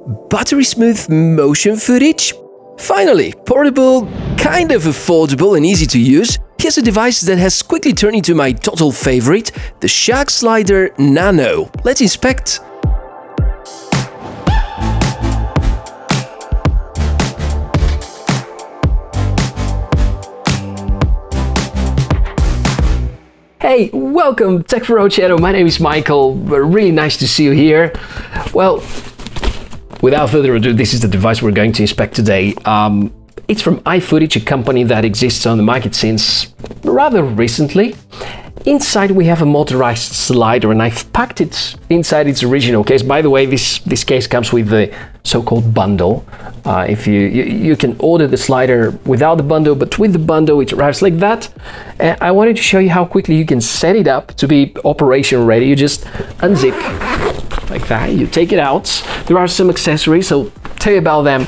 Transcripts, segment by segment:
buttery smooth motion footage? Finally, portable, kind of affordable and easy to use, here's a device that has quickly turned into my total favorite, the Shark Slider Nano. Let's inspect. Hey, welcome Tech4O channel. My name is Michael. Really nice to see you here. Well, without further ado, this is the device we're going to inspect today. It's from iFootage, a company that exists on the market since rather recently. Inside we have a motorized slider, and I've packed it inside its original case. By the way, this case comes with the so-called bundle. If you can order the slider without the bundle, but with the bundle it arrives like that. I wanted to show you how quickly you can set it up to be operation ready. You just unzip like that, you take it out. There are some accessories, I'll tell you about them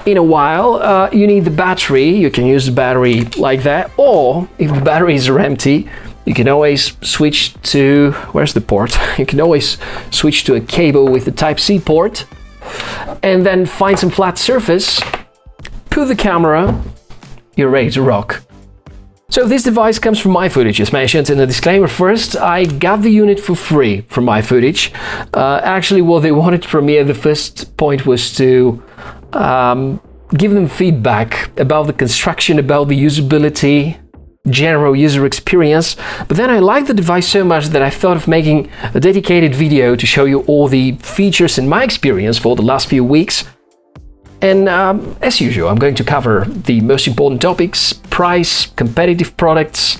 in a while. You need the battery. You can use the battery like that, or if the batteries are empty, you can always switch to, where's the port? You can always switch to a cable with the Type-C port, and then find some flat surface, put the camera, you're ready to rock. So this device comes from iFootage, as mentioned in the disclaimer first. I got the unit for free from iFootage. Actually, what they wanted from me at the first point was to give them feedback about the construction, about the usability, general user experience. But then I liked the device so much that I thought of making a dedicated video to show you all the features in my experience for the last few weeks. And as usual, I'm going to cover the most important topics: price, competitive products,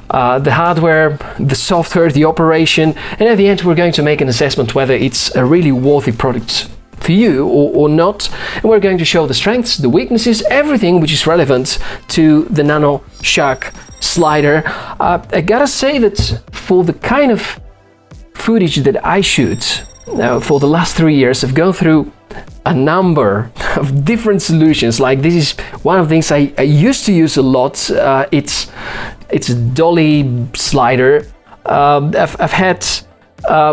the hardware, the software, the operation, and at the end we're going to make an assessment whether it's a really worthy product for you or not. And we're going to show the strengths, the weaknesses, everything which is relevant to the Nano Shark Slider. I gotta say that for the kind of footage that I shoot for the last 3 years, I've gone through a number of different solutions. Like, this is one of the things I used to use a lot. It's a dolly slider. I've had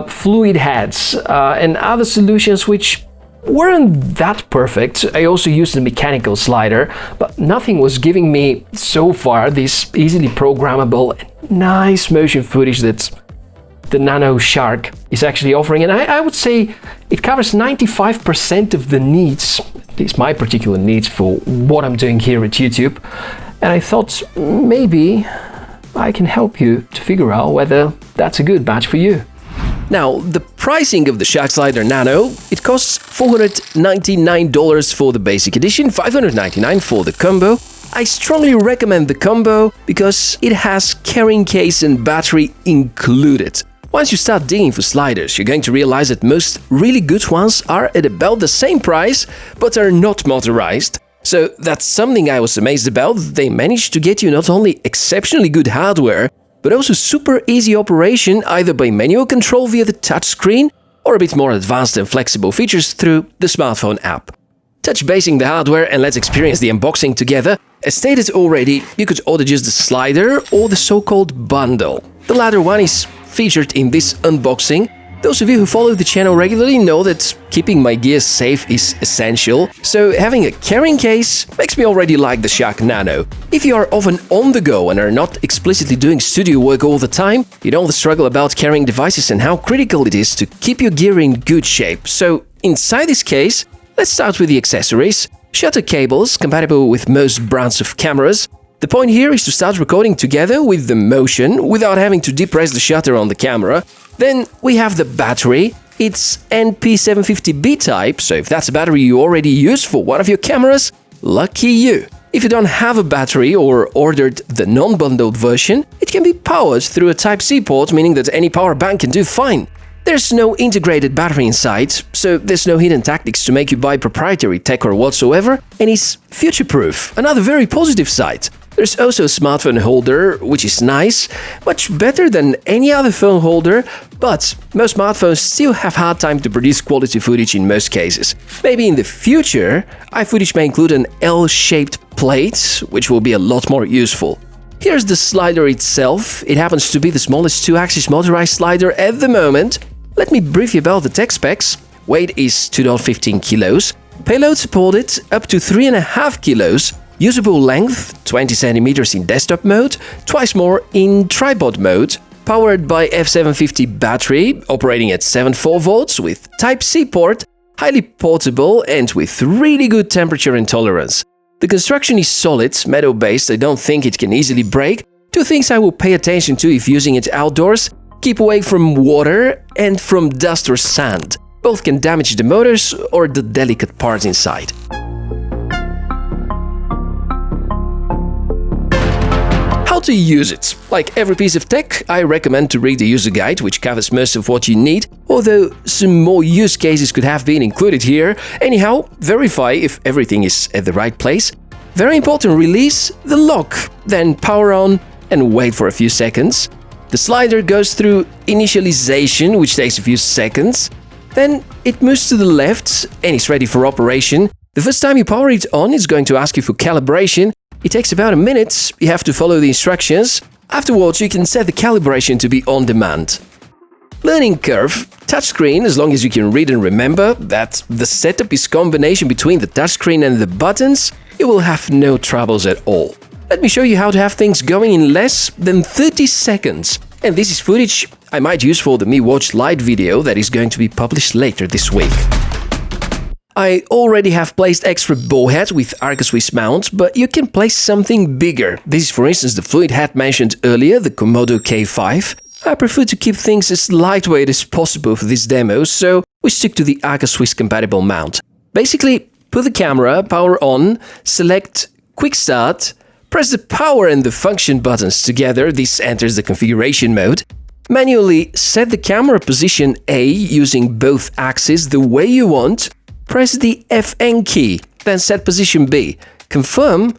fluid heads and other solutions which weren't that perfect. I also used a mechanical slider, but nothing was giving me so far this easily programmable, nice motion footage that the Nano Shark is actually offering. And I would say it covers 95% of the needs, at least my particular needs, for what I'm doing here at YouTube. And I thought maybe I can help you to figure out whether that's a good match for you. Now, the pricing of the Shark Slider Nano, it costs $499 for the basic edition, $599 for the combo. I strongly recommend the combo because it has carrying case and battery included. Once you start digging for sliders, you're going to realize that most really good ones are at about the same price, but are not motorized. So that's something I was amazed about. They managed to get you not only exceptionally good hardware, but also super easy operation, either by manual control via the touchscreen or a bit more advanced and flexible features through the smartphone app. Touch basing the hardware and let's experience the unboxing together. As stated already, you could order just the slider or the so-called bundle. The latter one is featured in this unboxing. Those of you who follow the channel regularly know that keeping my gear safe is essential, so having a carrying case makes me already like the Shark Nano. If you are often on the go and are not explicitly doing studio work all the time, you know the struggle about carrying devices and how critical it is to keep your gear in good shape. So inside this case, let's start with the accessories. Shutter cables, compatible with most brands of cameras. The point here is to start recording together with the motion without having to depress the shutter on the camera. Then we have the battery. It's NP750B type, so if that's a battery you already use for one of your cameras, lucky you. If you don't have a battery or ordered the non-bundled version, it can be powered through a Type-C port, meaning that any power bank can do fine. There's no integrated battery inside, so there's no hidden tactics to make you buy proprietary tech or whatsoever, and it's future-proof, another very positive side. There's also a smartphone holder, which is nice, much better than any other phone holder, but most smartphones still have hard time to produce quality footage in most cases. Maybe in the future, iFootage may include an L-shaped plate, which will be a lot more useful. Here's the slider itself. It happens to be the smallest 2-axis motorized slider at the moment. Let me brief you about the tech specs. weight is 2.15 kilos, payload supported up to 3.5 kilos, usable length 20 centimeters in desktop mode, twice more in tripod mode, powered by F750 battery, operating at 7.4 volts with Type-C port, highly portable and with really good temperature intolerance. The construction is solid, metal-based, I don't think it can easily break. Two things I will pay attention to if using it outdoors: keep away from water and from dust or sand. Both can damage the motors or the delicate parts inside. How to use it? Like every piece of tech, I recommend to read the user guide, which covers most of what you need, although some more use cases could have been included here. Anyhow, verify if everything is at the right place. Very important, release the lock, then power on and wait for a few seconds. The slider goes through initialization, which takes a few seconds. Then it moves to the left and is ready for operation. The first time you power it on, it's going to ask you for calibration. It takes about a minute, you have to follow the instructions. Afterwards, you can set the calibration to be on demand. Learning curve. Touchscreen, as long as you can read and remember that the setup is combination between the touchscreen and the buttons, you will have no troubles at all. Let me show you how to have things going in less than 30 seconds. And this is footage I might use for the Me Watch Lite video that is going to be published later this week. I already have placed extra ball heads with Arca-Swiss mount, but you can place something bigger. This is for instance the fluid head mentioned earlier, the Komodo K5. I prefer to keep things as lightweight as possible for this demo, so we stick to the Arca-Swiss compatible mount. Basically, put the camera, power on, select Quick Start, press the power and the function buttons together, this enters the configuration mode. Manually set the camera position A using both axes the way you want. Press the Fn key, then set position B. Confirm,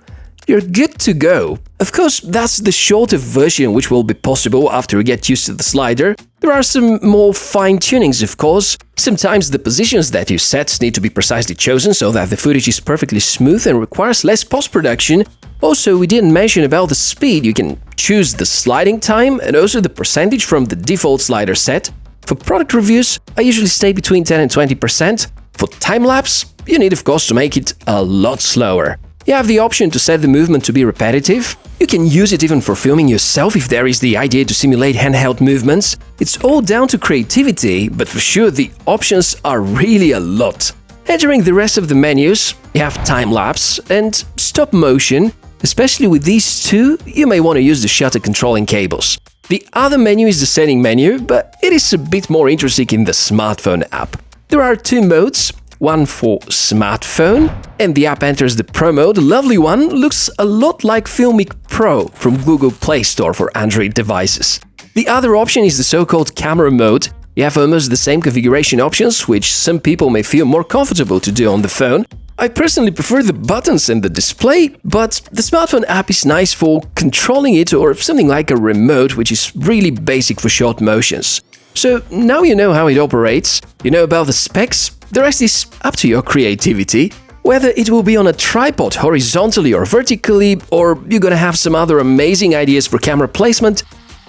you're good to go. Of course, that's the shorter version which will be possible after you get used to the slider. There are some more fine-tunings, of course. Sometimes the positions that you set need to be precisely chosen so that the footage is perfectly smooth and requires less post-production. Also, we didn't mention about the speed. You can choose the sliding time and also the percentage from the default slider set. For product reviews, I usually stay between 10 and 20%. For time-lapse, you need of course to make it a lot slower. You have the option to set the movement to be repetitive. You can use it even for filming yourself if there is the idea to simulate handheld movements. It's all down to creativity, but for sure the options are really a lot. Entering the rest of the menus, you have time-lapse and stop motion. Especially with these two, you may want to use the shutter controlling cables. The other menu is the setting menu, but it is a bit more interesting in the smartphone app. There are two modes, one for smartphone, and the app enters the Pro mode. The lovely one looks a lot like Filmic Pro from Google Play Store for Android devices. The other option is the so-called camera mode. You have almost the same configuration options, which some people may feel more comfortable to do on the phone. I personally prefer the buttons and the display, but the smartphone app is nice for controlling it or something like a remote, which is really basic for short motions. So now you know how it operates, you know about the specs, the rest is up to your creativity. Whether it will be on a tripod horizontally or vertically, or you're gonna have some other amazing ideas for camera placement,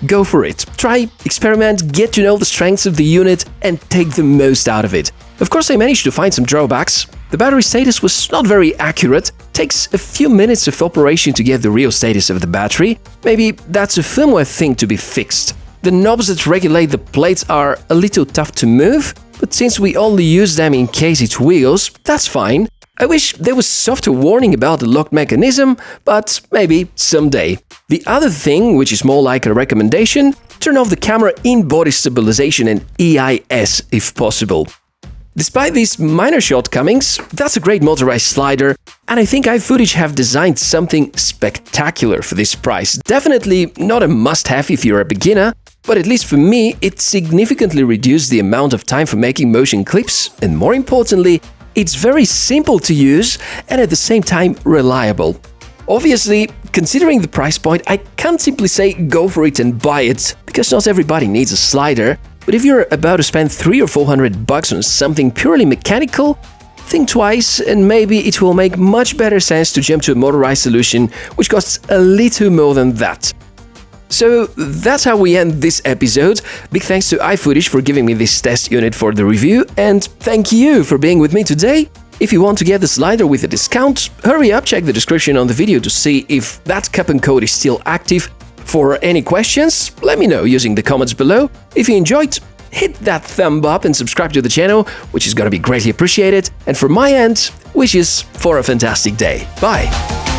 go for it. Try, experiment, get to know the strengths of the unit and take the most out of it. Of course, I managed to find some drawbacks. The battery status was not very accurate. Takes a few minutes of operation to get the real status of the battery. Maybe that's a firmware thing to be fixed. The knobs that regulate the plates are a little tough to move, but since we only use them in case it wheels, that's fine. I wish there was software warning about the lock mechanism, but maybe someday. The other thing, which is more like a recommendation, turn off the camera in body stabilization and EIS if possible. Despite these minor shortcomings, that's a great motorized slider, and I think iFootage have designed something spectacular for this price. Definitely not a must-have if you're a beginner, but at least for me, it significantly reduced the amount of time for making motion clips, and more importantly, it's very simple to use and at the same time reliable. Obviously, considering the price point, I can't simply say go for it and buy it, because not everybody needs a slider. But if you're about to spend $300 or $400 on something purely mechanical, think twice and maybe it will make much better sense to jump to a motorized solution which costs a little more than that. So that's how we end this episode. Big thanks to iFootage for giving me this test unit for the review, and thank you for being with me today. If you want to get the slider with a discount, hurry up, check the description on the video to see if that coupon code is still active. For any questions, let me know using the comments below. If you enjoyed, hit that thumb up and subscribe to the channel, which is gonna be greatly appreciated. And from my end, wishes for a fantastic day. Bye!